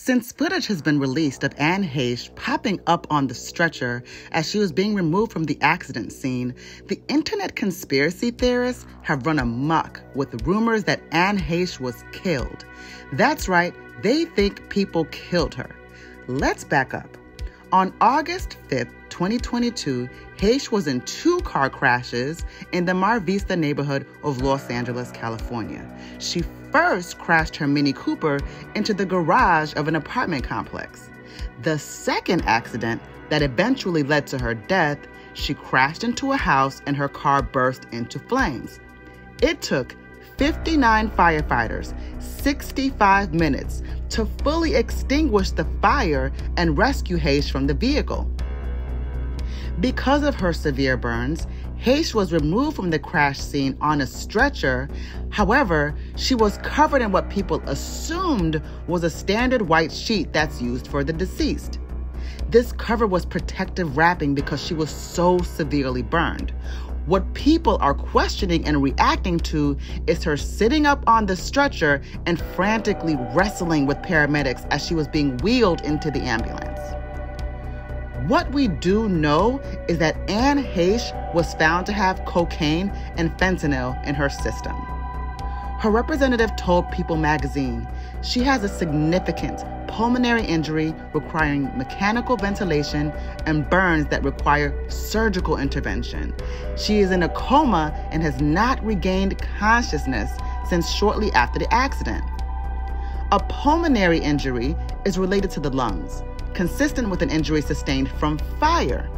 Since footage has been released of Anne Heche popping up on the stretcher as she was being removed from the accident scene, the internet conspiracy theorists have run amok with rumors that Anne Heche was killed. That's right, they think people killed her. Let's back up. On August 5th, 2022, Heche was in 2 car crashes in the Mar Vista neighborhood of Los Angeles, California. She first crashed her Mini Cooper into the garage of an apartment complex. The second accident that eventually led to her death, she crashed into a house and her car burst into flames. It took 59 firefighters 65 minutes to fully extinguish the fire and rescue Heche from the vehicle. Because of her severe burns, Heche was removed from the crash scene on a stretcher. However, she was covered in what people assumed was a standard white sheet that's used for the deceased. This cover was protective wrapping because she was so severely burned. What people are questioning and reacting to is her sitting up on the stretcher and frantically wrestling with paramedics as she was being wheeled into the ambulance. What we do know is that Anne Heche was found to have cocaine and fentanyl in her system. Her representative told People magazine she has a significant pulmonary injury requiring mechanical ventilation and burns that require surgical intervention. She is in a coma and has not regained consciousness since shortly after the accident. A pulmonary injury is related to the lungs, consistent with an injury sustained from fire.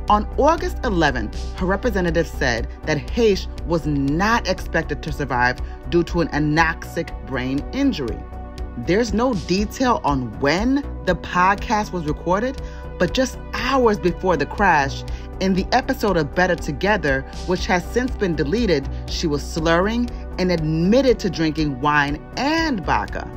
On August 11th, her representative said that Heche was not expected to survive due to an anoxic brain injury. There's no detail on when the podcast was recorded, but just hours before the crash, in the episode of Better Together, which has since been deleted, she was slurring and admitted to drinking wine and vodka.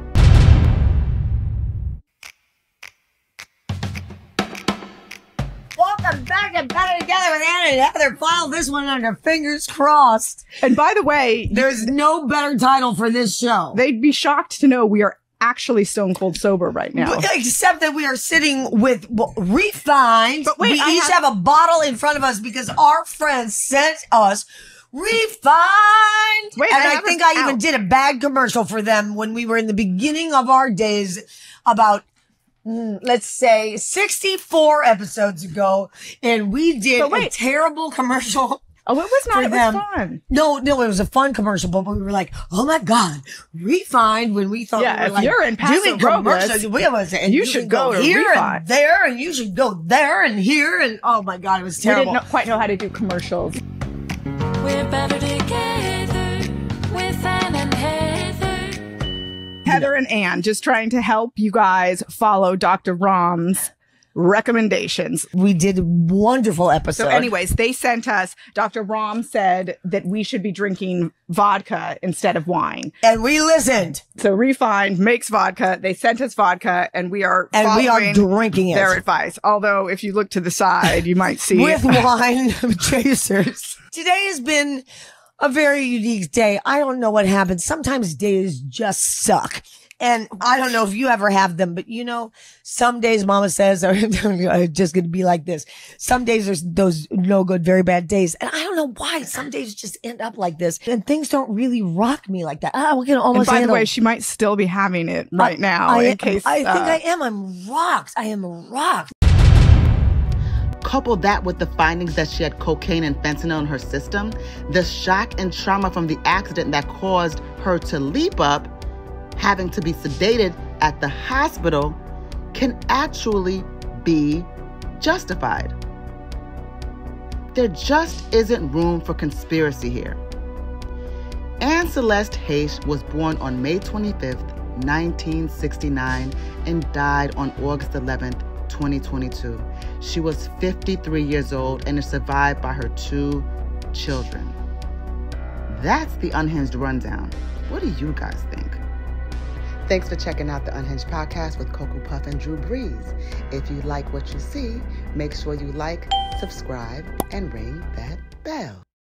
Welcome back and Better Together with Anne and Heather. File this one under fingers crossed. And by the way, there's no better title for this show. They'd be shocked to know we are actually stone cold sober right now. Except that we are sitting with Refined. But wait, we each have a bottle in front of us because our friends sent us Refined. Wait, and I think I even did a bad commercial for them when we were in the beginning of our days about let's say 64 episodes ago, and we did a terrible commercial. Oh, it was not. It was fun. No, it was a fun commercial, but we were like, oh my God, Refined, when we thought we were if like, you're in Paso Robles, you should go to here Refined. And there, and you should go there and here, and oh my God, it was terrible. We didn't quite know how to do commercials. We're better together with Anne and Heather. Heather and Anne, just trying to help you guys follow Dr. Rom's recommendations. We did a wonderful episode. So anyways, they sent us, Dr. Rom said that we should be drinking vodka instead of wine. And we listened. So Refined makes vodka. They sent us vodka and we are drinking it. Their advice. Although if you look to the side, you might see with wine chasers. Today has been a very unique day. I don't know what happened. Sometimes days just suck. And I don't know if you ever have them, but you know, some days Mama says are just going to be like this. Some days there's those no good, very bad days. And I don't know why some days just end up like this. And things don't really rock me like that. We can almost and by the way, she might still be having it right now. I think I am. I'm rocked. I am rocked. Couple that with the findings that she had cocaine and fentanyl in her system, the shock and trauma from the accident that caused her to leap up, having to be sedated at the hospital, can actually be justified. There just isn't room for conspiracy here. Anne Celeste Heche was born on May 25th, 1969, and died on August 11th, 2022. She was 53 years old and is survived by her 2 children. That's the Unhinged Rundown. What do you guys think? Thanks for checking out the Unhinged Podcast with Koku Puff and Drew Breez. If you like what you see, make sure you like, subscribe, and ring that bell.